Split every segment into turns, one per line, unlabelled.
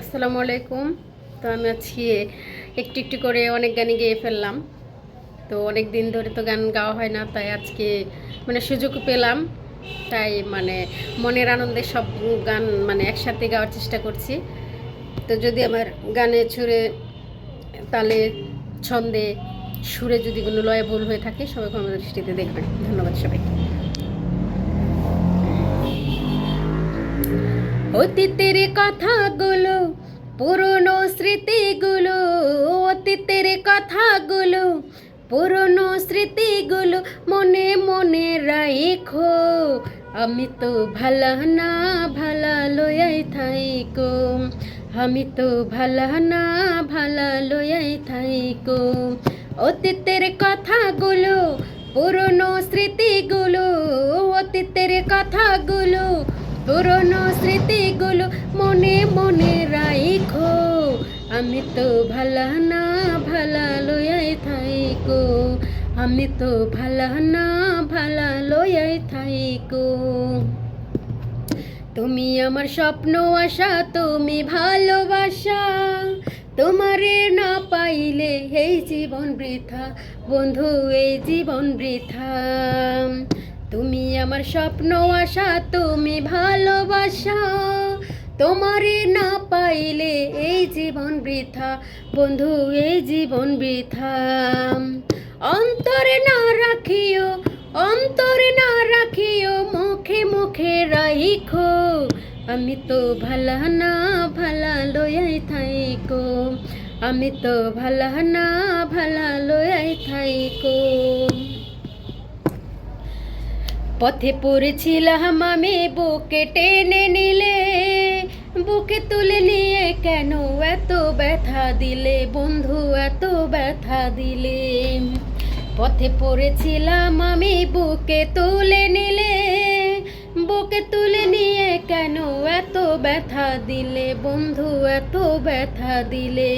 আসসালামু আলাইকুম। তো আমি আজকে একটু একটু করে অনেক গানই গেয়ে ফেললাম। তো অনেক দিন ধরে তো গান গাওয়া হয় না, তাই আজকে সুযোগ পেলাম। তাই মনের আনন্দে সব গান একসাথে গাওয়ার চেষ্টা করছি। তো যদি আমার গানে সুরে, তালে, ছন্দে, সুরে যদি কোনো লয়ে ভুল হয়ে থাকে, সবাই ক্ষমা দৃষ্টিতে দেখবেন। ধন্যবাদ সবাইকে। অতীতের কথাগুলো, পুরনো স্মৃতিগুলো, অতীতের কথাগুলো, পুরনো স্মৃতিগুলো মনে মনে রাখো। আমি তো ভালা না ভালা লয়াই থাইকো, আমি তো ভালা না ভালা লয়াই থাইকো। অতীতের কথাগুলো, পুরনো স্মৃতিগুলো, অতীতের কথাগুলো, পুরনো স্মৃতিগুলো মনে মনে রাখো। আমি তো ভালা না ভালা লয়াই থাইকো, আমি তো ভালা না ভালা লয়াই থাইকো। তুমি আমার স্বপ্ন আশা, তুমি ভালোবাসা, তোমারে না পাইলে এই জীবন বৃথা, বন্ধু এই জীবন বৃথা। তুমি আমার স্বপ্ন আশা, তুমি ভালোবাসা, তোমারে না পাইলে এই জীবন বৃথা, বন্ধু এই জীবন বৃথা। অন্তরে না রাখিও, অন্তরে না রাখিও, মুখে মুখে রাইখো। আমি তো ভালা না ভালা লয়াই থাইকো, আমি তো ভালা না ভালা লয়াই থাইকো। পথে পড়েছিলাম আমি, বুকে টেনে নিলে, বুকে তুলে নিয়ে কেন এত ব্যথা দিলে, বন্ধু এত ব্যথা দিলে। পথে পড়েছিলাম আমি, বুকে তুলে নিলে, বুকে তুলে নিয়ে কেন এত ব্যথা দিলে, বন্ধু এত ব্যথা দিলে।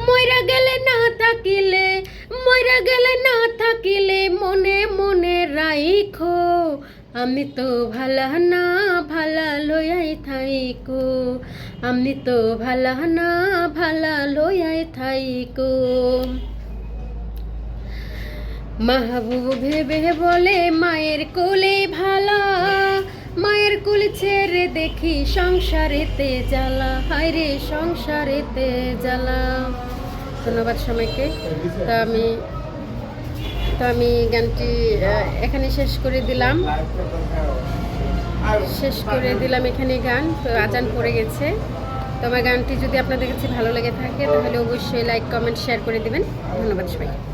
মইরা গেলে না থাকিলে, মইরা গেলে না থাকিলে মনে মনে রাইখো। আমি তো ভালা না ভালা লয়াই থাইকো, আমি তো ভালা না ভালা লয়াই থাইকো। মাহবুব ভেবে বলে মায়ের কোলে ভালা, মায়ের কুল ছেড়ে দেখি সংসারেতে জ্বালা, হায়রে সংসারেতে জ্বালা। ধন্যবাদ সবাইকে। তো আমি গানটি এখানে শেষ করে দিলাম এখানে গান। তো আজান পড়ে গেছে। তো আমার গানটি যদি আপনাদের কাছে ভালো লেগে থাকে, তাহলে অবশ্যই লাইক, কমেন্ট, শেয়ার করে দিবেন। ধন্যবাদ সবাইকে।